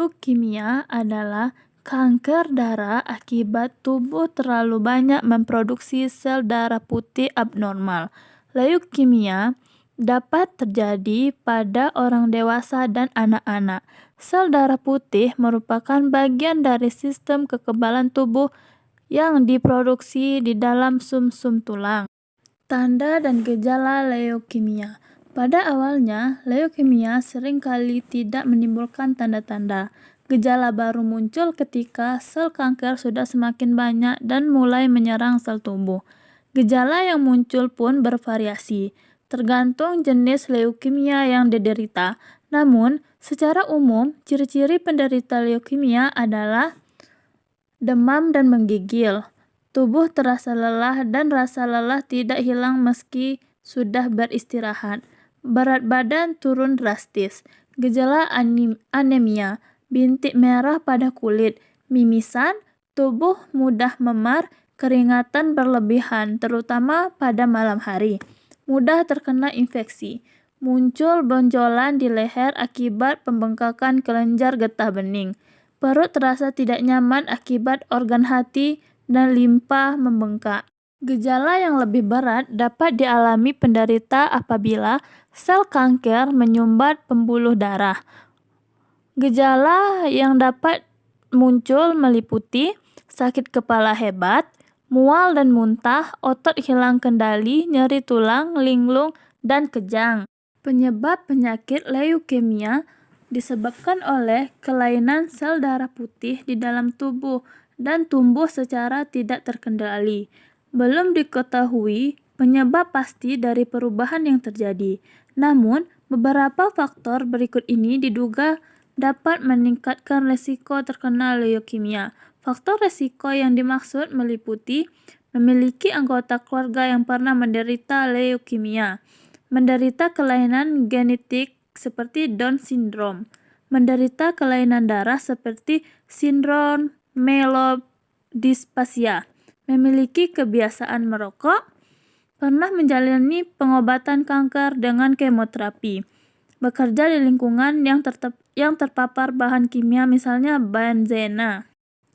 Leukemia adalah kanker darah akibat tubuh terlalu banyak memproduksi sel darah putih abnormal. Leukemia dapat terjadi pada orang dewasa dan anak-anak. Sel darah putih merupakan bagian dari sistem kekebalan tubuh yang diproduksi di dalam sumsum tulang. Tanda dan gejala leukemia. Pada awalnya, leukemia seringkali tidak menimbulkan tanda-tanda. Gejala baru muncul ketika sel kanker sudah semakin banyak dan mulai menyerang sel tubuh. Gejala yang muncul pun bervariasi, tergantung jenis leukemia yang diderita. Namun, secara umum, ciri-ciri penderita leukemia adalah demam dan menggigil. Tubuh terasa lelah dan rasa lelah tidak hilang meski sudah beristirahat. Berat badan turun drastis. Gejala anemia, bintik merah pada kulit, mimisan, tubuh mudah memar, keringatan berlebihan terutama pada malam hari. Mudah terkena infeksi. Muncul benjolan di leher akibat pembengkakan kelenjar getah bening. Perut terasa tidak nyaman akibat organ hati dan limpa membengkak. Gejala yang lebih berat dapat dialami penderita apabila sel kanker menyumbat pembuluh darah. Gejala yang dapat muncul meliputi sakit kepala hebat, mual dan muntah, otot hilang kendali, nyeri tulang, linglung, dan kejang. Penyebab penyakit leukemia disebabkan oleh kelainan sel darah putih di dalam tubuh dan tumbuh secara tidak terkendali. Belum diketahui penyebab pasti dari perubahan yang terjadi. Namun, beberapa faktor berikut ini diduga dapat meningkatkan risiko terkena leukemia. Faktor risiko yang dimaksud meliputi memiliki anggota keluarga yang pernah menderita leukemia, menderita kelainan genetik seperti Down syndrome, menderita kelainan darah seperti sindrom myelodysplasia, memiliki kebiasaan merokok, pernah menjalani pengobatan kanker dengan kemoterapi, bekerja di lingkungan yang terpapar bahan kimia misalnya benzena.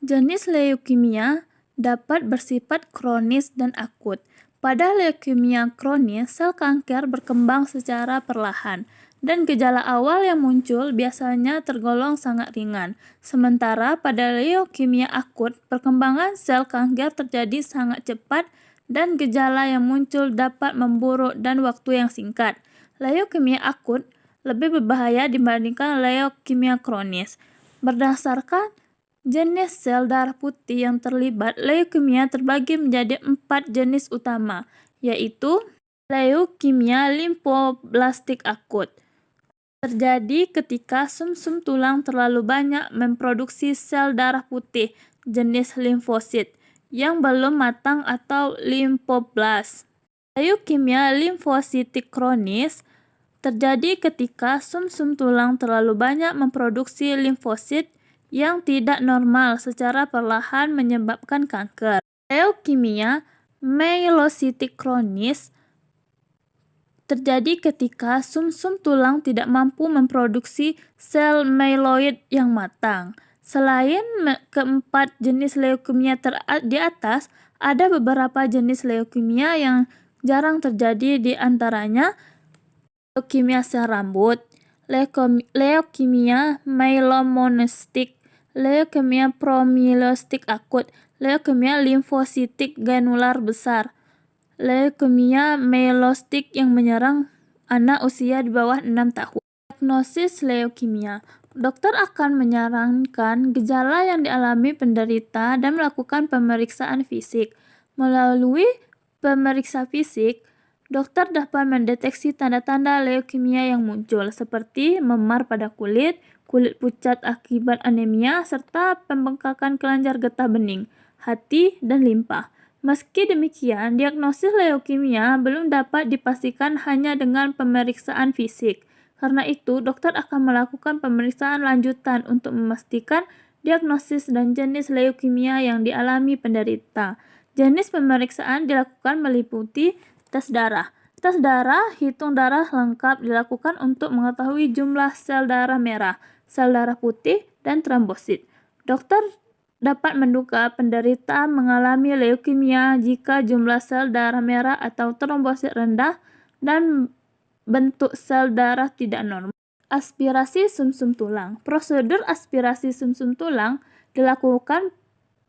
Jenis leukemia dapat bersifat kronis dan akut. Pada leukemia kronis, sel kanker berkembang secara perlahan, dan gejala awal yang muncul biasanya tergolong sangat ringan. Sementara pada leukemia akut, perkembangan sel kanker terjadi sangat cepat dan gejala yang muncul dapat memburuk dan waktu yang singkat. Leukemia akut lebih berbahaya dibandingkan leukemia kronis. Berdasarkan jenis sel darah putih yang terlibat, leukemia terbagi menjadi 4 jenis utama, yaitu leukemia limfoblastik akut. Terjadi ketika sumsum tulang terlalu banyak memproduksi sel darah putih jenis limfosit yang belum matang atau limfoblast. Leukemia limfositik kronis terjadi ketika sumsum tulang terlalu banyak memproduksi limfosit yang tidak normal secara perlahan menyebabkan kanker. Leukemia myelositik kronis terjadi ketika sumsum tulang tidak mampu memproduksi sel myeloid yang matang. Selain keempat jenis leukemia di atas, ada beberapa jenis leukemia yang jarang terjadi, di antaranya leukemia sel rambut, leukemia myelomonostik, leukemia promyelocytic akut, leukemia limfositik granular besar, leukemia myelostik yang menyerang anak usia di bawah 6 tahun. Diagnosis leukemia. Dokter akan menyarankan gejala yang dialami penderita dan melakukan pemeriksaan fisik. Melalui pemeriksa fisik, dokter dapat mendeteksi tanda-tanda leukemia yang muncul, seperti memar pada kulit pucat akibat anemia, serta pembengkakan kelenjar getah bening, hati, dan limpa. Meski demikian, diagnosis leukemia belum dapat dipastikan hanya dengan pemeriksaan fisik. Karena itu, dokter akan melakukan pemeriksaan lanjutan untuk memastikan diagnosis dan jenis leukemia yang dialami penderita. Jenis pemeriksaan dilakukan meliputi tes darah. Tes darah, hitung darah lengkap dilakukan untuk mengetahui jumlah sel darah merah, sel darah putih, dan trombosit. Dokter dapat menduga penderita mengalami leukemia jika jumlah sel darah merah atau trombosit rendah dan bentuk sel darah tidak normal. Aspirasi sumsum tulang. Prosedur aspirasi sumsum tulang dilakukan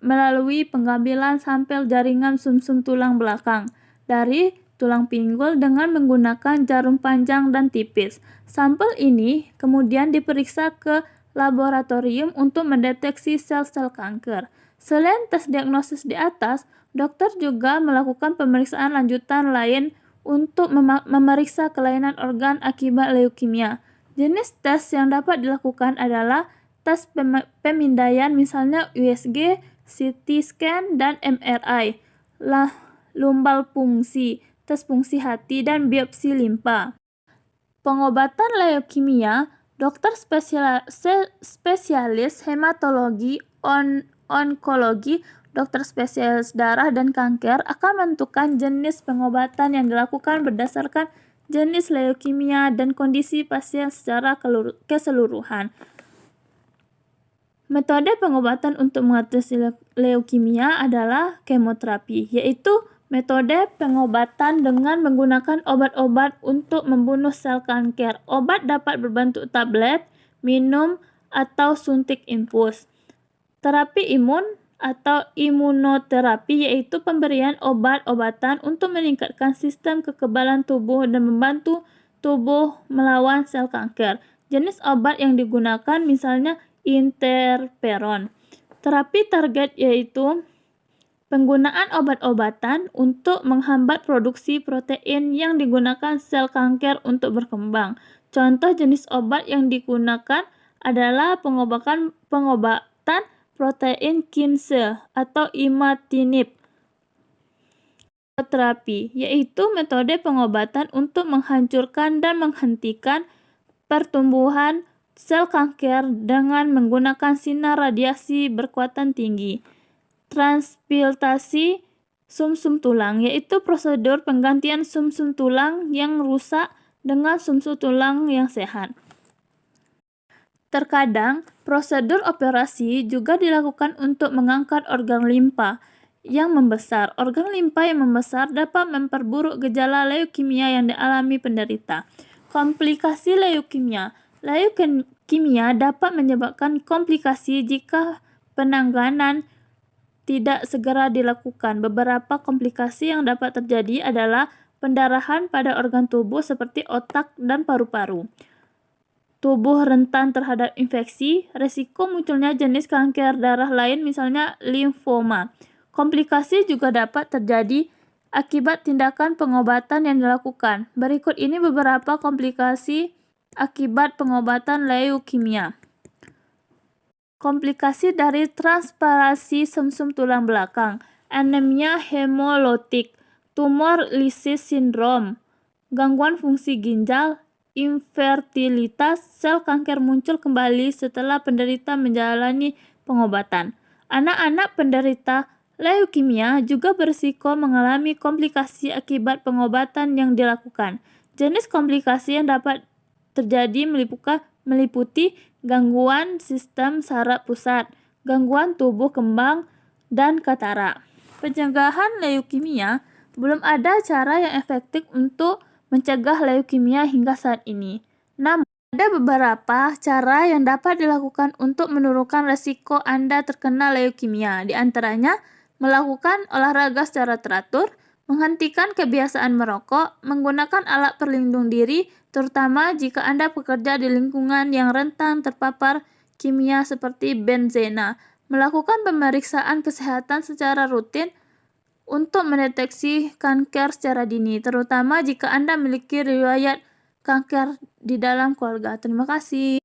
melalui pengambilan sampel jaringan sumsum tulang belakang dari tulang pinggul dengan menggunakan jarum panjang dan tipis. Sampel ini kemudian diperiksa ke laboratorium untuk mendeteksi sel-sel kanker. Selain tes diagnosis di atas, dokter juga melakukan pemeriksaan lanjutan lain untuk memeriksa kelainan organ akibat leukemia. Jenis tes yang dapat dilakukan adalah tes pemindaian, misalnya USG, CT scan, dan MRI, lumbal fungsi, tes fungsi hati, dan biopsi limpa. Pengobatan leukemia, dokter spesialis hematologi, onkologi, dokter spesialis darah dan kanker akan menentukan jenis pengobatan yang dilakukan berdasarkan jenis leukemia dan kondisi pasien secara keseluruhan. Metode pengobatan untuk mengatasi leukemia adalah kemoterapi, yaitu metode pengobatan dengan menggunakan obat-obat untuk membunuh sel kanker. Obat dapat berbentuk tablet, minum, atau suntik infus. Terapi imun atau imunoterapi yaitu pemberian obat-obatan untuk meningkatkan sistem kekebalan tubuh dan membantu tubuh melawan sel kanker. Jenis obat yang digunakan misalnya interferon. Terapi target yaitu penggunaan obat-obatan untuk menghambat produksi protein yang digunakan sel kanker untuk berkembang. Contoh jenis obat yang digunakan adalah pengobatan protein kinase atau imatinib. Terapi yaitu metode pengobatan untuk menghancurkan dan menghentikan pertumbuhan sel kanker dengan menggunakan sinar radiasi berkekuatan tinggi. Transplantasi sumsum tulang yaitu prosedur penggantian sumsum tulang yang rusak dengan sumsum tulang yang sehat. Terkadang, prosedur operasi juga dilakukan untuk mengangkat organ limpa yang membesar. Organ limpa yang membesar dapat memperburuk gejala leukemia yang dialami penderita. Komplikasi leukemia. Leukemia dapat menyebabkan komplikasi jika penanganan tidak segera dilakukan. Beberapa komplikasi yang dapat terjadi adalah pendarahan pada organ tubuh seperti otak dan paru-paru. Tubuh rentan terhadap infeksi, resiko munculnya jenis kanker darah lain misalnya limfoma. Komplikasi juga dapat terjadi akibat tindakan pengobatan yang dilakukan. Berikut ini beberapa komplikasi akibat pengobatan leukemia. Komplikasi dari transplantasi sumsum tulang belakang, anemia hemolitik, tumor lysis syndrome, gangguan fungsi ginjal, infertilitas, sel kanker muncul kembali setelah penderita menjalani pengobatan. Anak-anak penderita leukemia juga berisiko mengalami komplikasi akibat pengobatan yang dilakukan. Jenis komplikasi yang dapat terjadi meliputi gangguan sistem saraf pusat, gangguan tubuh kembang, dan katarak. Pencegahan leukemia. Belum ada cara yang efektif untuk mencegah leukemia hingga saat ini. Namun, ada beberapa cara yang dapat dilakukan untuk menurunkan resiko Anda terkena leukemia. Di antaranya, melakukan olahraga secara teratur, menghentikan kebiasaan merokok, menggunakan alat pelindung diri, terutama jika Anda bekerja di lingkungan yang rentan terpapar kimia seperti benzena, melakukan pemeriksaan kesehatan secara rutin untuk mendeteksi kanker secara dini, terutama jika Anda memiliki riwayat kanker di dalam keluarga. Terima kasih.